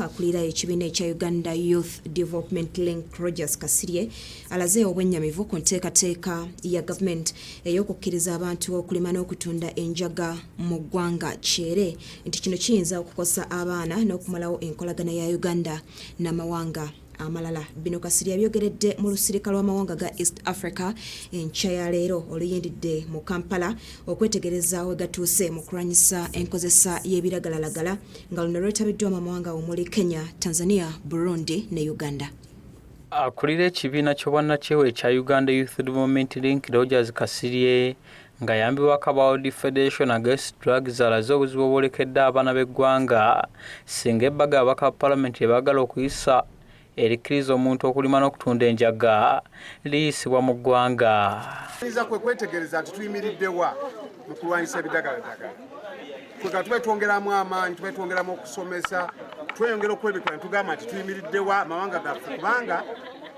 Akulira ekibiina ekya Uganda Youth Development Link Rogers Kasirye alaze obwennyamivu ku nteekateeka ya gavumenti ey'okukkiriza abantu okulima n'okutunda enjaga mu ggwanga kyere nti kino kiyinza okukosa abaana n'okumalawo enkolagana ya Uganda n'amawanga amalala. Bino Kasirye byogeredde mu lusirika lw'amawanga ga East Africa enkya ya leero oluyindidde mu Kampala okwetegereza we gatuuse mu kulwanyisa enkozesa y'ebiragalalagala nga luno lwetabiddwa mu mawanga omuli Kenya, Tanzania, Burundi ne Uganda. Akulira ekibiina ky'obwannakyewa ekya Uganda Youth Development Link Rogers Kasirye nga yambibwa World Federation Against Drugs alaze obuzibu obwolekedde abaana b'eggwanga singa ebbaga abaka Parliament ebaagala okuyisa erikkiriza omuntu okulima n'okutunda enjaga liyisibwa mu ggwanga. Tuyinza kwetegereza nti tuyimiriddewa mu kulwanyisa ebidagaladagala. Kwega tube twongeramu amaanyi, tube twongeramu okusomesa, tweyongera okwebikola tugamba nti tuyimiriddewa amawanga gaffe kubanga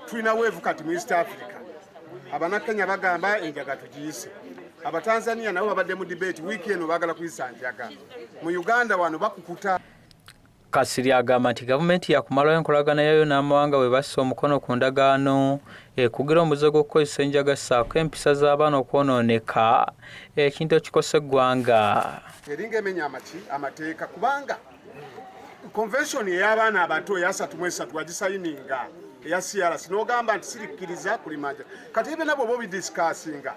tulina weevu kati mu East Africa. Abannakenya bagamba enjaga tugiyise. Abatanzania nabo babadde mu debate wiiki eno baagala kuyisa njaga. Mu Uganda wano bakukuta. Kasirye agamba nti gavumenti yakumalawo enkolagana yayo n'amawanga we bassa omukono ku ndagaano ekugira omuze gw'okukozesa enjaga ssaako empisa z'abaana okwonooneka ekintu ekikosa eggwanga. Eringa emenya amateeka kubanga convention ey'abaana abato eya 33 wagisayininga eya CRC n'ogamba nti sirikkiriza kulima njaga. Kati ebe nabo bobidisikasinga.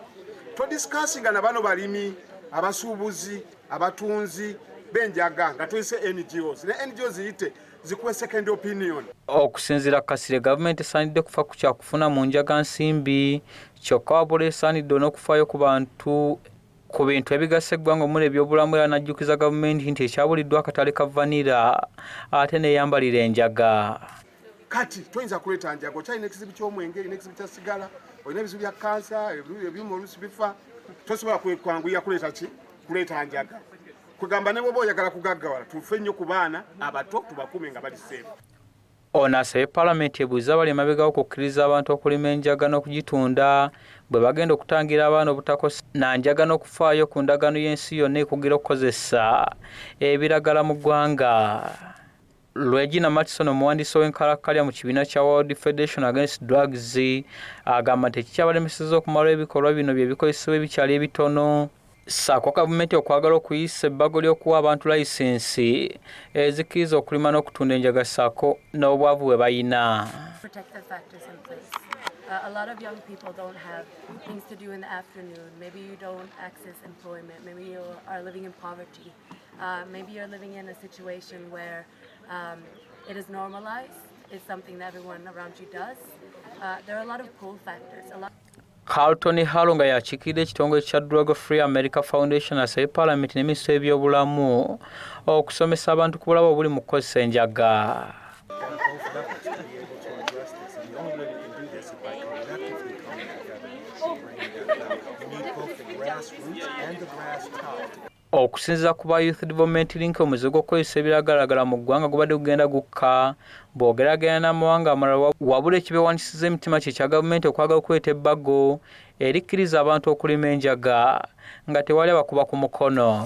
Todisikasinga na bano balimi, abasuubuzi, abatunzi, benjaga nga tuyise NGOs ne NGOs yite zikuwe second opinion. Okusinziira Kasirye gavumenti esaanidde kufa ku kyakufuna mu njaga nsimbi kyokka wabula esaanidde n'okufaayo ku bintu ebigasa eggwanga omuli ebyobulamu era n'ajjukiza gavumenti nti ekyabuliddwa akatale ka vanira ate neeyambalira enjaga. Kati tuyinza kuleeta njaga okyalina ekizibu ky'omwenge, n'ekizibu kya sigala, olina ebizibu bya kansa, ebimu oluusi bifa, tosobola kwanguya kuleeta njaga. Kugamba ne bwoba oyagala kugaggawala tufe nnyo ku baana abato tubakume nga bali seefu. Ono asabye Parliament ebuuza abali emabega okukkiriza abantu okulima enjaga n'okugitunda bwe bagenda okutangira abaana obutakosa na njaga n'okufaayo ku ndagaano y'ensi yonna ekugira okukozesa ebiragala mu ggwanga. Regina Matson omuwandiisi w'enkalakkalya mu kibiina kya World Federation Against Drugs agamba nti ekikyabalemesezza okumalawo ebikolwa bino bye bikozesebwa ebikyali ebitono ssaako gavumenti okwagala okuyisa ebbago ly'okuwa abantu layisensi ezikkiriza okulima n'okutunda enjaga ssaako n'obwavu bwe bayina. A lot of young people don't have things to do in the afternoon. Maybe you don't access employment. Maybe you are living in poverty. Maybe you're living in a situation where it is normalized. It's something that everyone around you does. There are a lot of pull factors. Carlton Halo nga yakiikirira ekitongole kya Drug Free America Foundation asabye Parliament n'eminisitule y'ebyobulamu okusomesa abantu ku bulabe obuli mu kukozesa enjaga. Okusinziira ku ba Youth Development Link omuze gw'okukozesa ebiragalalagala mu ggwanga gubadde gugenda gukka bw'ogeraganya n'amawanga amalala wabula ekibeewanyisiza emitima kye kya gavumenti okwagala okuleeta ebbago erikkiriza abantu okulima enjaga nga tewali abakuba ku mukono.